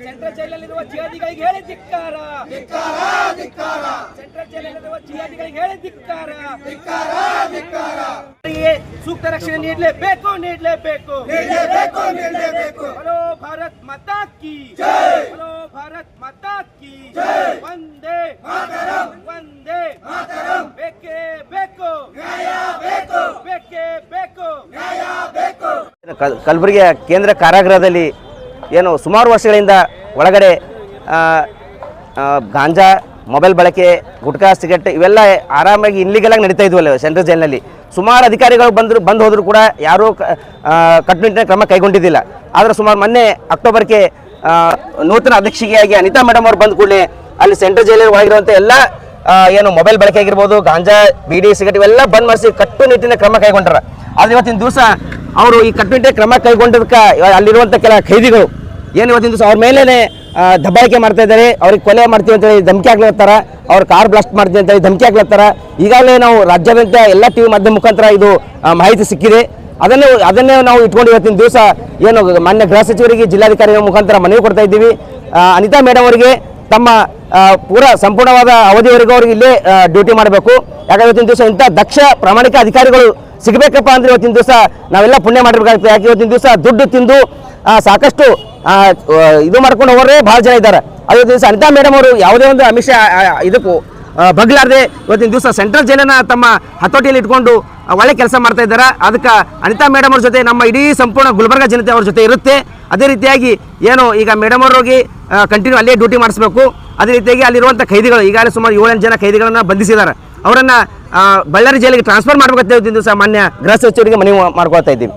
Central ಜೈಲಲ್ಲಿರುವ ಜಿಹಾದಿಗಳಿಗೆ ಹೇಳಿ ಧಿಕ್ಕಾರ, central ಜೈಲಲ್ಲಿರುವ ಜಿಹಾದಿಗಳಿಗೆ ಹೇಳಿ ಧಿಕ್ಕಾರ. ಸೂಕ್ತ ರಕ್ಷಣೆ ನೀಡಲೇಬೇಕು. ಹಲೋ ಭಾರತ್ ಮಾತಾ ಕಿ ಜೈ, ಹಲೋ ಭಾರತ್ ಮಾತಾ ಕಿ ಜೈ. ವಂದೇ ಮಾತರಂ, ಬೇಕೇ ಬೇಕು ನ್ಯಾಯ, ಬೇಕೇ ಬೇಕು ನ್ಯಾಯ. ಕಲಬುರಗಿಯ ಕೇಂದ್ರ ಕಾರಾಗೃಹದಲ್ಲಿ ಏನು ಸುಮಾರು ವರ್ಷಗಳಿಂದ ಒಳಗಡೆ ಗಾಂಜಾ, ಮೊಬೈಲ್ ಬಳಕೆ, ಗುಟ್ಕಾ, ಸಿಗರೆಟ್ ಇವೆಲ್ಲ ಆರಾಮಾಗಿ ಇಲ್ಲಿಗೆಲ್ಲ ನಡೀತಾ ಇದ್ವಲ್ಲ ಸೆಂಟ್ರಲ್ ಜೈಲಿನಲ್ಲಿ. ಸುಮಾರು ಅಧಿಕಾರಿಗಳು ಬಂದು ಹೋದರೂ ಕೂಡ ಯಾರೂ ಕಟ್ಟುನಿಟ್ಟಿನ ಕ್ರಮ ಕೈಗೊಂಡಿದ್ದಿಲ್ಲ. ಆದರೆ ಸುಮಾರು ಮೊನ್ನೆ ಅಕ್ಟೋಬರ್ಗೆ ನೂತನ ಅಧ್ಯಕ್ಷಿಕೆಯಾಗಿ ಅನಿತಾ ಮೇಡಮ್ ಅವರು ಬಂದ ಕೂಡಲೇ ಅಲ್ಲಿ ಸೆಂಟ್ರಲ್ ಜೈಲಲ್ಲಿ ಒಳಗಿರುವಂಥ ಎಲ್ಲ ಏನು ಮೊಬೈಲ್ ಬಳಕೆ ಆಗಿರ್ಬೋದು, ಗಾಂಜಾ, ಬೀಡಿ, ಸಿಗರೆಟ್ ಇವೆಲ್ಲ ಬಂದ್ ಮಾಡಿಸಿ ಕಟ್ಟುನಿಟ್ಟಿನ ಕ್ರಮ ಕೈಗೊಂಡ್ರ. ಆದರೆ ಇವತ್ತಿನ ದಿವಸ ಅವರು ಈ ಕಟ್ಟುನಿಟ್ಟಿನ ಕ್ರಮ ಕೈಗೊಂಡದಕ್ಕೆ ಅಲ್ಲಿರುವಂಥ ಕೆಲ ಖೈದಿಗಳು ಏನು ಇವತ್ತಿನ ದಿವಸ ಅವ್ರ ಮೇಲೇ ದಬ್ಬಾಳಿಕೆ ಮಾಡ್ತಾ ಇದ್ದಾರೆ. ಅವ್ರಿಗೆ ಕೊಲೆ ಮಾಡ್ತೀವಿ ಅಂತೇಳಿ ಧಮಕಿ ಹಾಕ್ಲತ್ತಾರ, ಅವ್ರ ಕಾರ್ ಬ್ಲಾಸ್ಟ್ ಮಾಡ್ತೀವಿ ಅಂತೇಳಿ ಧಮಕಿ ಹಾಕ್ಲತ್ತಾರ. ಈಗಾಗಲೇ ನಾವು ರಾಜ್ಯಾದ್ಯಂತ ಎಲ್ಲ ಟಿವಿ ಮಾಧ್ಯಮ ಮುಖಾಂತರ ಇದು ಮಾಹಿತಿ ಸಿಕ್ಕಿದೆ. ಅದನ್ನೇ ನಾವು ಇಟ್ಕೊಂಡು ಇವತ್ತಿನ ದಿವಸ ಏನು ಮಾನ್ಯ ಗೃಹ ಸಚಿವರಿಗೆ, ಜಿಲ್ಲಾಧಿಕಾರಿಗಳ ಮುಖಾಂತರ ಮನವಿ ಕೊಡ್ತಾ ಇದ್ದೀವಿ. ಅನಿತಾ ಮೇಡಮ್ ಅವರಿಗೆ ತಮ್ಮ ಸಂಪೂರ್ಣವಾದ ಅವಧಿವರೆಗೂ ಅವ್ರಿಗೆ ಇಲ್ಲೇ ಡ್ಯೂಟಿ ಮಾಡಬೇಕು. ಯಾಕಂದ್ರೆ ಇವತ್ತಿನ ದಿವಸ ಇಂಥ ದಕ್ಷ ಪ್ರಾಮಾಣಿಕ ಅಧಿಕಾರಿಗಳು ಸಿಗಬೇಕಪ್ಪ ಅಂದ್ರೆ ಇವತ್ತಿನ ದಿವಸ ನಾವೆಲ್ಲ ಪುಣ್ಯ ಮಾಡಿರ್ಬೇಕಾಗ್ತದೆ. ಯಾಕೆ ಇವತ್ತಿನ ದಿವಸ ದುಡ್ಡು ತಿಂದು ಸಾಕಷ್ಟು ಇದು ಮಾಡ್ಕೊಂಡು ಹೋಗೋರೇ ಭಾಳ ಜನ ಇದ್ದಾರೆ. ಅದೇ ದಿವಸ ಅನಿತಾ ಮೇಡಮ್ ಅವರು ಯಾವುದೇ ಒಂದು ಅಮಿಷ ಇದಕ್ಕೂ ಬಗ್ಲಾರ್ದೆ ಇವತ್ತಿನ ದಿವಸ ಸೆಂಟ್ರಲ್ ಜೈಲನ್ನು ತಮ್ಮ ಹತೋಟಿಯಲ್ಲಿ ಇಟ್ಕೊಂಡು ಒಳ್ಳೆ ಕೆಲಸ ಮಾಡ್ತಾ ಇದ್ದಾರೆ. ಅದಕ್ಕೆ ಅನಿತಾ ಮೇಡಮ್ ಅವ್ರ ಜೊತೆ ನಮ್ಮ ಇಡೀ ಸಂಪೂರ್ಣ ಗುಲ್ಬರ್ಗ ಜನತೆ ಅವ್ರ ಜೊತೆ ಇರುತ್ತೆ. ಅದೇ ರೀತಿಯಾಗಿ ಏನು ಈಗ ಮೇಡಮ್ ಅವ್ರಿಗೆ ಕಂಟಿನ್ಯೂ ಅಲ್ಲೇ ಡ್ಯೂಟಿ ಮಾಡಿಸ್ಬೇಕು. ಅದೇ ರೀತಿಯಾಗಿ ಅಲ್ಲಿರುವಂಥ ಖೈದಿಗಳು ಈಗಾಗಲೇ ಸುಮಾರು 7 ಜನ ಖೈದಿಗಳನ್ನು ಬಂಧಿಸಿದ್ದಾರೆ. ಅವರನ್ನು ಬಳ್ಳಾರಿ ಜೈಲಿಗೆ ಟ್ರಾನ್ಸ್ಫರ್ ಮಾಡಬೇಕಂತ ಇವತ್ತಿನ ದಿವಸ ಮಾನ್ಯ ಗೃಹ ಸಚಿವರಿಗೆ ಮನವಿ ಮಾಡ್ಕೊಳ್ತಾ ಇದ್ದೀವಿ.